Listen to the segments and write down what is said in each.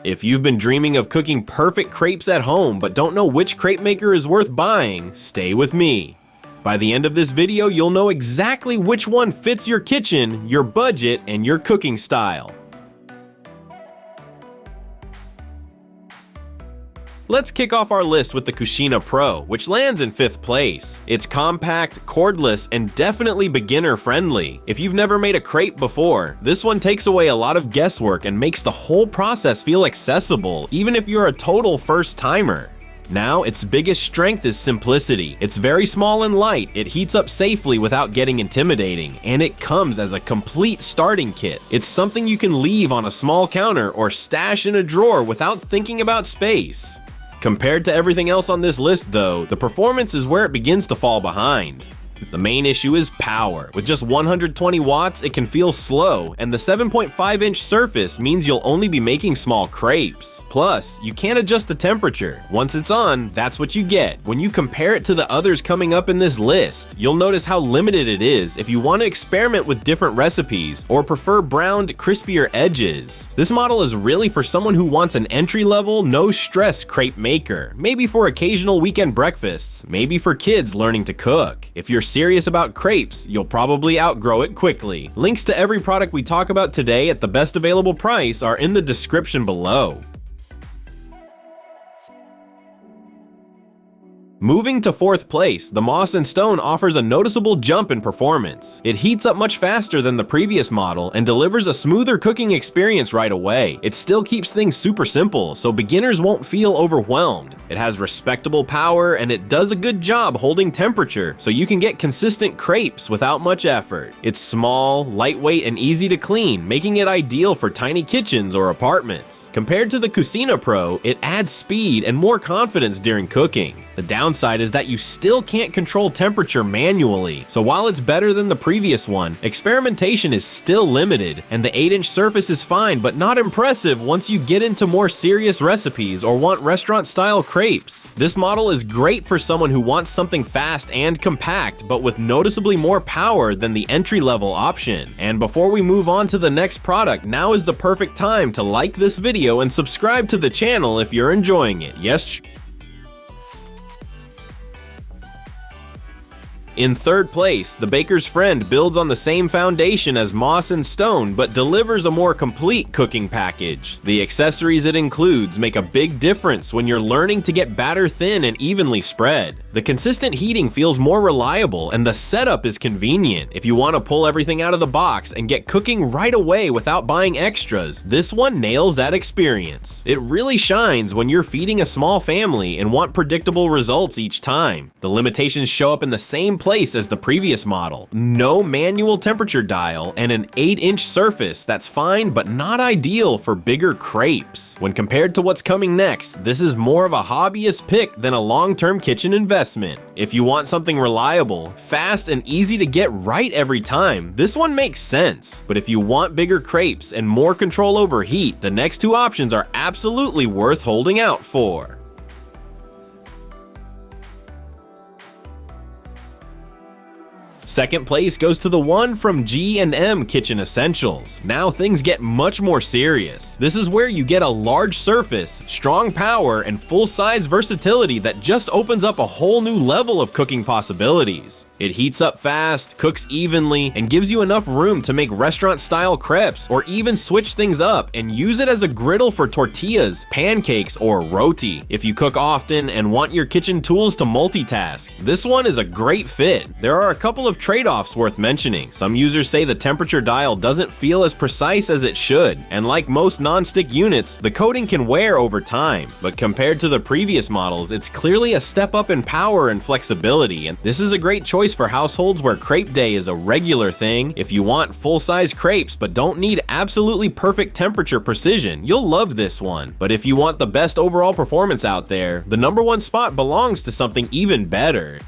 If you've been dreaming of cooking perfect crepes at home but don't know which crepe maker is worth buying, stay with me. By the end of this video, you'll know exactly which one fits your kitchen, your budget, and your cooking style. Let's kick off our list with the CucinaPro, which lands in 5th place. It's compact, cordless, and definitely beginner-friendly. If you've never made a crepe before, this one takes away a lot of guesswork and makes the whole process feel accessible, even if you're a total first-timer. Now, its biggest strength is simplicity. It's very small and light, it heats up safely without getting intimidating, and it comes as a complete starting kit. It's something you can leave on a small counter or stash in a drawer without thinking about space. Compared to everything else on this list though, the performance is where it begins to fall behind. The main issue is power. With just 120 watts, it can feel slow, and the 7.5-inch surface means you'll only be making small crepes. Plus, you can't adjust the temperature. Once it's on, that's what you get. When you compare it to the others coming up in this list, you'll notice how limited it is if you want to experiment with different recipes or prefer browned, crispier edges. This model is really for someone who wants an entry-level, no-stress crepe maker. Maybe for occasional weekend breakfasts, maybe for kids learning to cook. If you're serious about crepes, you'll probably outgrow it quickly. Links to every product we talk about today at the best available price are in the description below. Moving to 4th place, the Moss & Stone offers a noticeable jump in performance. It heats up much faster than the previous model and delivers a smoother cooking experience right away. It still keeps things super simple, so beginners won't feel overwhelmed. It has respectable power and it does a good job holding temperature, so you can get consistent crepes without much effort. It's small, lightweight, and easy to clean, making it ideal for tiny kitchens or apartments. Compared to the CucinaPro, it adds speed and more confidence during cooking. The downside is that you still can't control temperature manually, so while it's better than the previous one, experimentation is still limited, and the 8-inch surface is fine but not impressive once you get into more serious recipes or want restaurant-style crepes. This model is great for someone who wants something fast and compact, but with noticeably more power than the entry-level option. And before we move on to the next product, now is the perfect time to like this video and subscribe to the channel if you're enjoying it. Yes. In 3rd place, the Baker's Friend builds on the same foundation as Moss & Stone but delivers a more complete cooking package. The accessories it includes make a big difference when you're learning to get batter thin and evenly spread. The consistent heating feels more reliable and the setup is convenient. If you want to pull everything out of the box and get cooking right away without buying extras, this one nails that experience. It really shines when you're feeding a small family and want predictable results each time. The limitations show up in the same place as the previous model. No manual temperature dial and an 8-inch surface that's fine but not ideal for bigger crepes. When compared to what's coming next, this is more of a hobbyist pick than a long-term kitchen investment. If you want something reliable, fast, and easy to get right every time, this one makes sense. But if you want bigger crepes and more control over heat, the next two options are absolutely worth holding out for. 2nd place goes to the one from G&M Kitchen Essentials. Now things get much more serious. This is where you get a large surface, strong power, and full-size versatility that just opens up a whole new level of cooking possibilities. It heats up fast, cooks evenly, and gives you enough room to make restaurant-style crepes or even switch things up and use it as a griddle for tortillas, pancakes, or roti. If you cook often and want your kitchen tools to multitask, this one is a great fit. There are a couple of trade-offs worth mentioning. Some users say the temperature dial doesn't feel as precise as it should, and like most non-stick units, the coating can wear over time. But compared to the previous models, it's clearly a step up in power and flexibility, and this is a great choice for households where crepe day is a regular thing. If you want full-size crepes but don't need absolutely perfect temperature precision, you'll love this one. But if you want the best overall performance out there, the #1 spot belongs to something even better.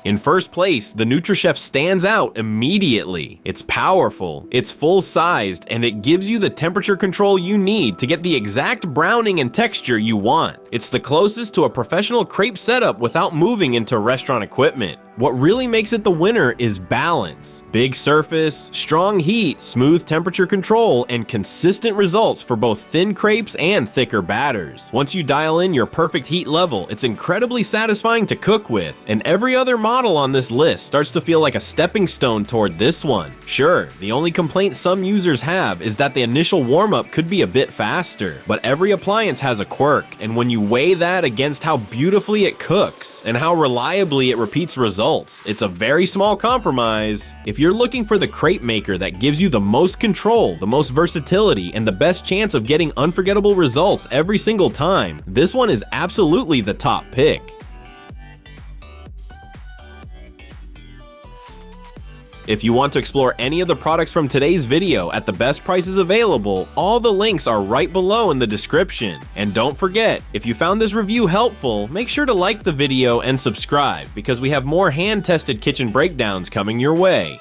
In first place, the Nutrichef stands out immediately. It's powerful, it's full-sized, and it gives you the temperature control you need to get the exact browning and texture you want. It's the closest to a professional crepe setup without moving into restaurant equipment. What really makes it the winner is balance. Big surface, strong heat, smooth temperature control, and consistent results for both thin crepes and thicker batters. Once you dial in your perfect heat level, it's incredibly satisfying to cook with, and every other model on this list starts to feel like a stepping stone toward this one. Sure, the only complaint some users have is that the initial warm-up could be a bit faster, but every appliance has a quirk, and when you weigh that against how beautifully it cooks and how reliably it repeats results, it's a very small compromise. If you're looking for the crepe maker that gives you the most control, the most versatility, and the best chance of getting unforgettable results every single time, this one is absolutely the top pick. If you want to explore any of the products from today's video at the best prices available, all the links are right below in the description. And don't forget, if you found this review helpful, make sure to like the video and subscribe because we have more hand-tested kitchen breakdowns coming your way.